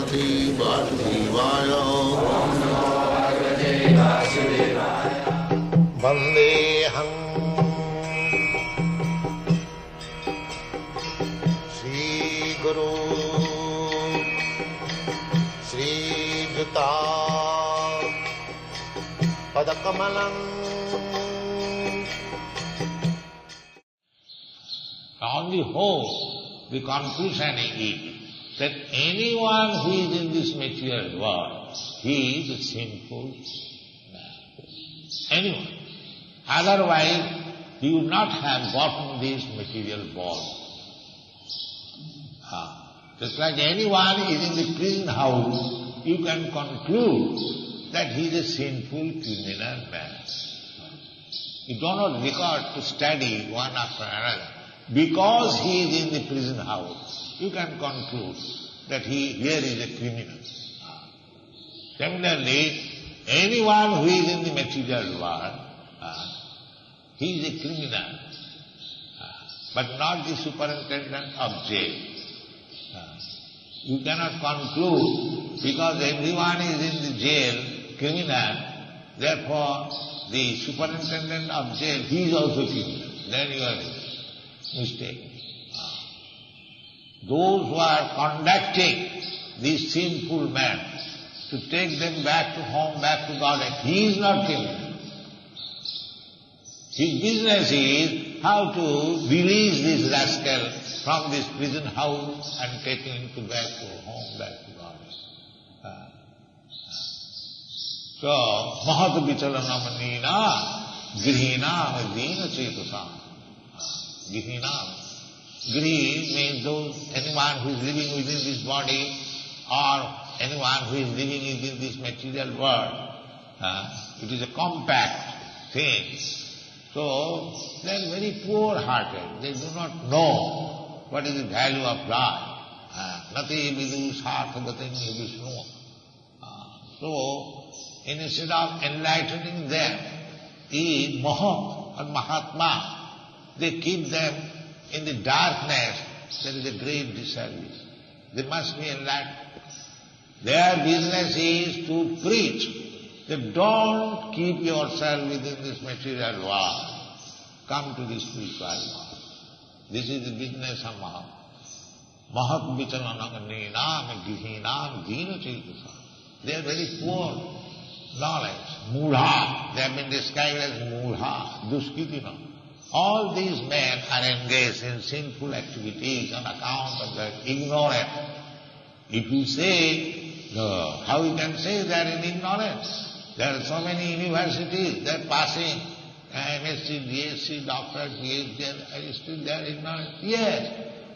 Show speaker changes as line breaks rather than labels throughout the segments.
Bhagavate Vasudevaya. Vandeham Sri Guru Sri Juta Padakamalam.
On the whole, the conclusion is that anyone who is in this material world, he is a sinful man. Anyone. Otherwise, he would not have gotten this material body. Just like anyone is in the prison house, you can conclude that he is a sinful criminal man. You do not record to study one after another. Because he is in the prison house, you can conclude that here is a criminal. Similarly, anyone who is in the material world, he is a criminal, but not the superintendent of jail. You cannot conclude, because everyone is in the jail, criminal, therefore the superintendent of jail, he is also criminal. Then you are mistaken. Those who are conducting these sinful men to take them back to home, back to God, he is not criminal. His business is how to release this rascal from this prison house and take him back to home, back to God. So, mahat vichalanamannina grihina dina chetasam. Grihina. Grihi means anyone who is living within this body or anyone who is living within this material world. It is a compact thing. So, they are very poor-hearted. They do not know what is the value of life. Nati vidu sarthagatanyi Vishnu. So, instead of enlightening them, the Mahat or Mahatma, they keep them in the darkness. There is a great disservice. They must be enlightened. Their business is to preach that don't keep yourself within this material world. Come to the spiritual world. This is the business of Mahat. Mahat vichalanamannina grihinam dina chetasam. They are very poor knowledge. Mulha. They have been described as mulha, duskitina. All these men are engaged in sinful activities on account of their ignorance. If you say, how you can say they are in ignorance? There are so many universities, they are passing MSc, DSc, doctor, PhD, and still they are ignorant. Yes.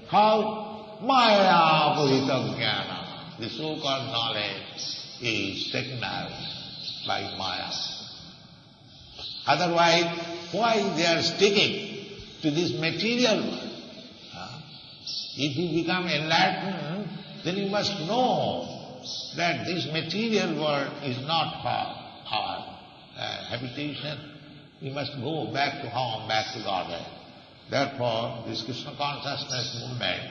How? Maya purita jnana. The so-called knowledge is taken out by Maya. Otherwise, why they are sticking to this material world? If you become enlightened, then you must know that this material world is not our habitation. We must go back to home, back to Godhead. Therefore, this Krishna consciousness movement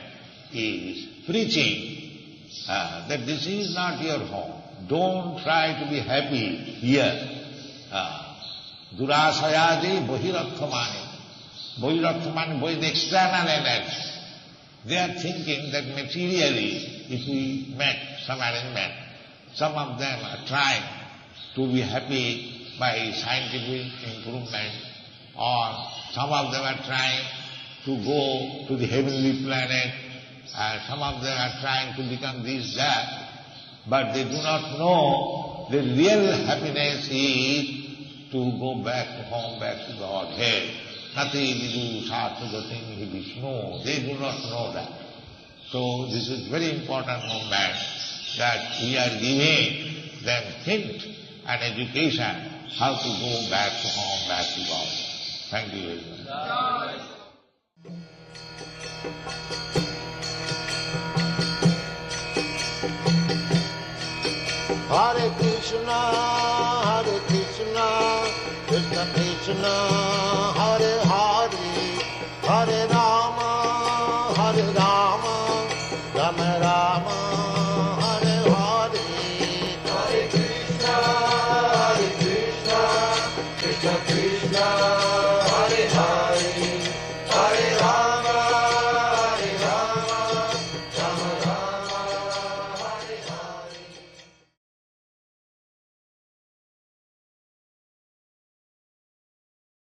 is preaching that this is not your home. Don't try to be happy here. Durasayadi bohiratthamani. Bohiratthamani, boh is the external energy. They are thinking that materially, if we make some arrangement, some of them are trying to be happy by scientific improvement, or some of them are trying to go to the heavenly planet, some of them are trying to become this, that, but they do not know the real happiness is to go back to home, back to Godhead. Nati vidu sarthagatanyi Vishnu. They do not know that. So this is very important moment that we are giving them hint and education how to go back to home, back to God. Thank you very much.
Hare Krishna, Krishna Krishna, Hare Hare, Hare Rama, Rama Rama.